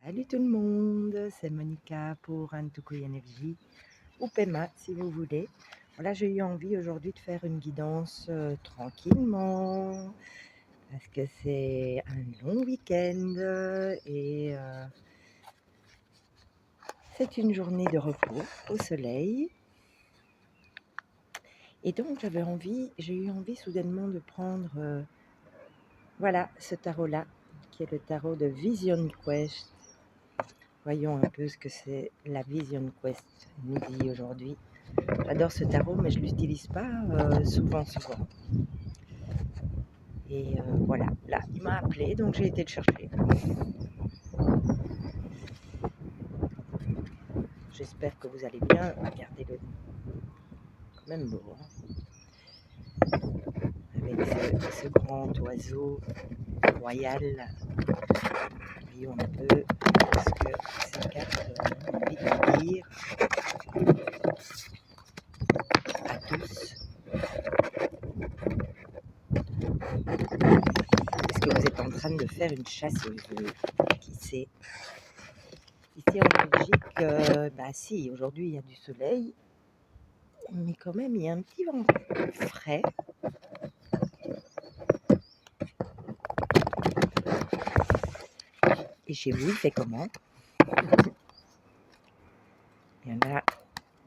Salut tout le monde, c'est Monica pour Antukoy Energy ou Pema si vous voulez. Voilà, j'ai eu envie aujourd'hui de faire une guidance tranquillement parce que c'est un long week-end et c'est une journée de repos au soleil. Et donc j'ai eu envie soudainement de prendre voilà ce tarot-là qui est le tarot de Vision Quest. Voyons un peu ce que c'est la Vision Quest nous dit aujourd'hui. J'adore ce tarot, mais je ne l'utilise pas souvent. Et voilà, là, il m'a appelé, donc j'ai été le chercher. J'espère que vous allez bien. Regardez-le, quand même beau, hein, avec ce grand oiseau royal. Voyons un peu ce que ces cartes ont envie de dire à tous. Est-ce que vous êtes en train de faire une chasse aux œufs? Qui sait? Ici en Belgique, bah si, aujourd'hui il y a du soleil, mais quand même il y a un petit vent frais. Et chez vous, il fait comment? Il y en a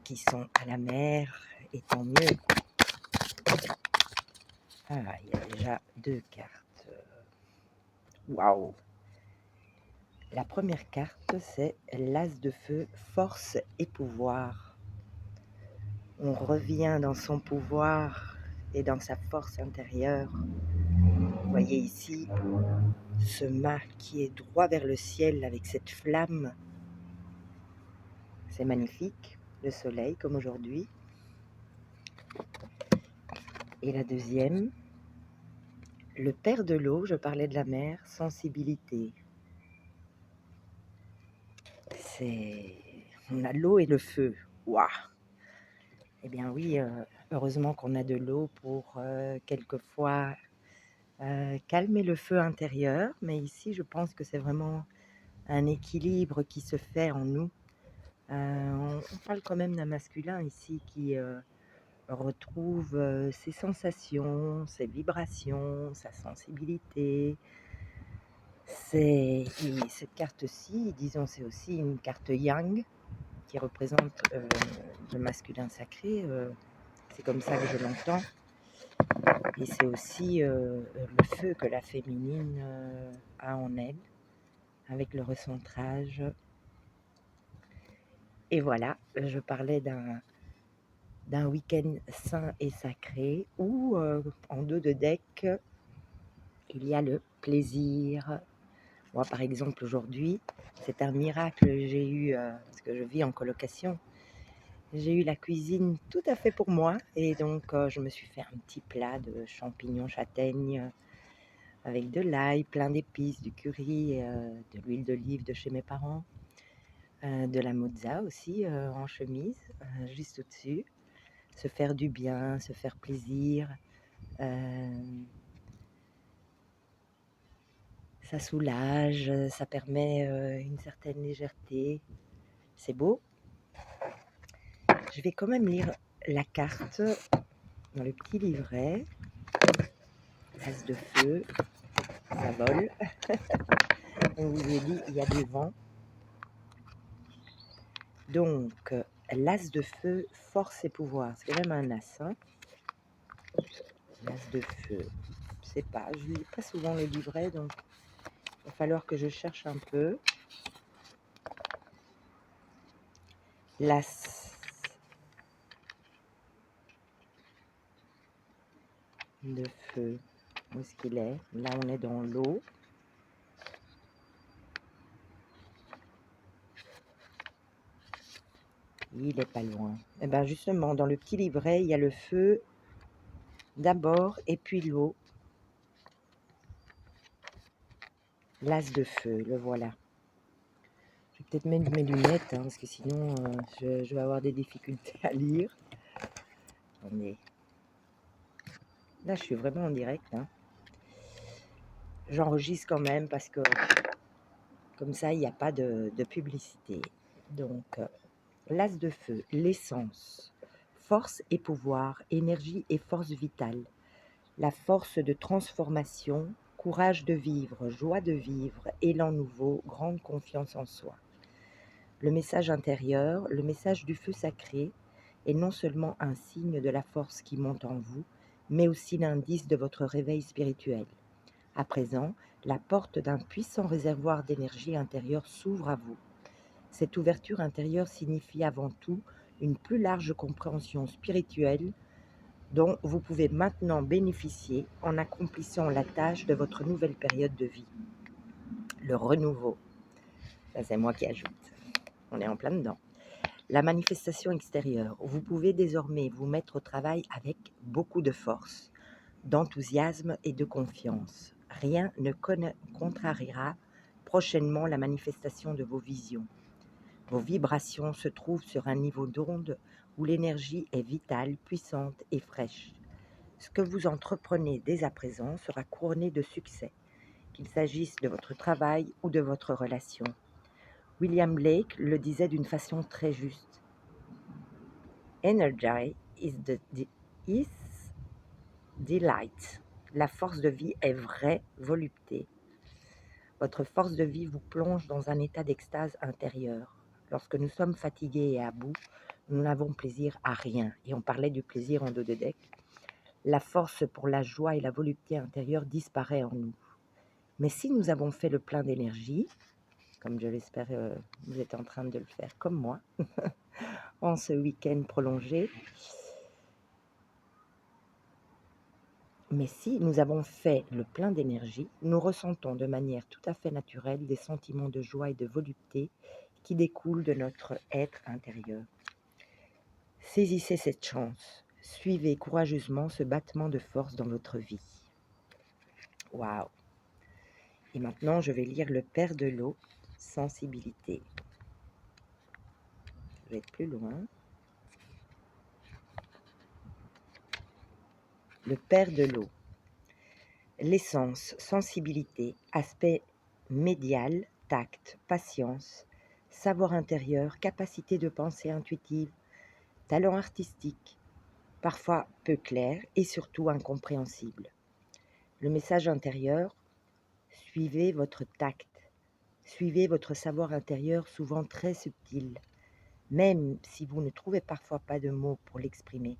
qui sont à la mer, et tant mieux. Ah, il y a déjà deux cartes. Waouh! La première carte, c'est l'As de feu, force et pouvoir. On revient dans son pouvoir et dans sa force intérieure. Vous voyez ici ce mât qui est droit vers le ciel avec cette flamme. C'est magnifique, le soleil comme aujourd'hui. Et la deuxième, le père de l'eau, je parlais de la mer, sensibilité. On a l'eau et le feu. Waouh! Eh bien oui, heureusement qu'on a de l'eau pour quelquefois calmer le feu intérieur. Mais ici, je pense que c'est vraiment un équilibre qui se fait en nous. On parle quand même d'un masculin ici qui retrouve ses sensations, ses vibrations, sa sensibilité. Et cette carte-ci, disons, c'est aussi une carte yang qui représente le masculin sacré. C'est comme ça que je l'entends. Et c'est aussi le feu que la féminine a en elle, avec le recentrage. Et voilà, je parlais d'un week-end sain et sacré où, en dos de deck, il y a le plaisir. Moi, par exemple, aujourd'hui, c'est un miracle. J'ai eu, parce que je vis en colocation, j'ai eu la cuisine tout à fait pour moi. Et donc, je me suis fait un petit plat de champignons châtaignes avec de l'ail, plein d'épices, du curry, de l'huile d'olive de chez mes parents, de la mozza aussi en chemise, juste au-dessus. Se faire du bien, se faire plaisir. Ça soulage, ça permet une certaine légèreté. C'est beau. Je vais quand même lire la carte dans le petit livret. As de feu, ça vole. On vous a dit, il y a du vent. Donc, l'as de feu, force et pouvoir. C'est quand même un as. Hein, l'as de feu. Je sais pas, je lis pas souvent le livret, donc il va falloir que je cherche un peu. L'as de feu. Où est-ce qu'il est? Là, on est dans l'eau. Il est pas loin. Et bien justement, dans le petit livret, il y a le feu d'abord et puis l'eau. L'as de feu, le voilà. Je vais peut-être mettre mes lunettes, hein, parce que sinon, je vais avoir des difficultés à lire. Attendez. Là, je suis vraiment en direct. Hein. J'enregistre quand même parce que, Comme ça, il n'y a pas de publicité. Donc, l'as de feu, l'essence, force et pouvoir, énergie et force vitale, la force de transformation, courage de vivre, joie de vivre, élan nouveau, grande confiance en soi. Le message intérieur, le message du feu sacré, est non seulement un signe de la force qui monte en vous, mais aussi l'indice de votre réveil spirituel. À présent, la porte d'un puissant réservoir d'énergie intérieure s'ouvre à vous. Cette ouverture intérieure signifie avant tout une plus large compréhension spirituelle dont vous pouvez maintenant bénéficier en accomplissant la tâche de votre nouvelle période de vie, le renouveau. Ça, c'est moi qui ajoute. On est en plein dedans. La manifestation extérieure. Vous pouvez désormais vous mettre au travail avec beaucoup de force, d'enthousiasme et de confiance. Rien ne contrariera prochainement la manifestation de vos visions. Vos vibrations se trouvent sur un niveau d'onde où l'énergie est vitale, puissante et fraîche. Ce que vous entreprenez dès à présent sera couronné de succès, qu'il s'agisse de votre travail ou de votre relation. William Blake le disait d'une façon très juste. Energy is delight. La force de vie est vraie volupté. Votre force de vie vous plonge dans un état d'extase intérieure. Lorsque nous sommes fatigués et à bout, nous n'avons plaisir à rien. Et on parlait du plaisir en dos de deck. La force pour la joie et la volupté intérieure disparaît en nous. Mais si nous avons fait le plein d'énergie, comme je l'espère vous êtes en train de le faire comme moi, en ce week-end prolongé, mais si nous avons fait le plein d'énergie, nous ressentons de manière tout à fait naturelle des sentiments de joie et de volupté qui découlent de notre être intérieur. Saisissez cette chance. Suivez courageusement ce battement de force dans votre vie. Waouh! Et maintenant, je vais lire le Père de l'eau, sensibilité. Je vais être plus loin. Le Père de l'eau. L'essence, sensibilité, aspect médial, tact, patience, savoir intérieur, capacité de pensée intuitive, talent artistique, parfois peu clair et surtout incompréhensible. Le message intérieur, suivez votre tact, suivez votre savoir intérieur souvent très subtil, même si vous ne trouvez parfois pas de mots pour l'exprimer.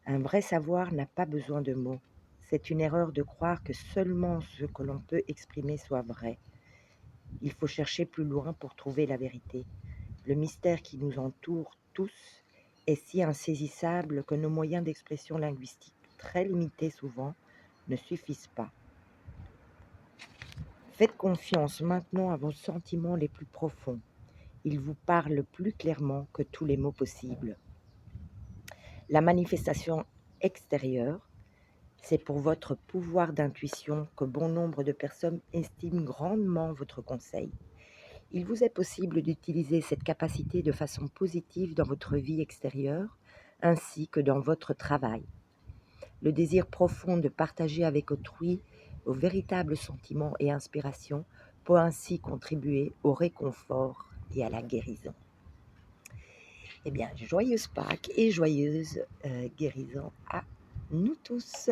Un vrai savoir n'a pas besoin de mots. C'est une erreur de croire que seulement ce que l'on peut exprimer soit vrai. Il faut chercher plus loin pour trouver la vérité. Le mystère qui nous entoure tous est si insaisissable que nos moyens d'expression linguistique, très limités souvent, ne suffisent pas. Faites confiance maintenant à vos sentiments les plus profonds. Ils vous parlent plus clairement que tous les mots possibles. La manifestation extérieure, c'est pour votre pouvoir d'intuition que bon nombre de personnes estiment grandement votre conseil. Il vous est possible d'utiliser cette capacité de façon positive dans votre vie extérieure ainsi que dans votre travail. Le désir profond de partager avec autrui vos véritables sentiments et inspirations peut ainsi contribuer au réconfort et à la guérison. Eh bien, joyeuse Pâques et joyeuse guérison à nous tous.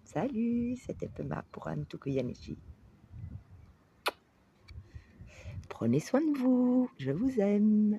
Salut, c'était Pema pour Antuku Yaneshi. Prenez soin de vous, je vous aime.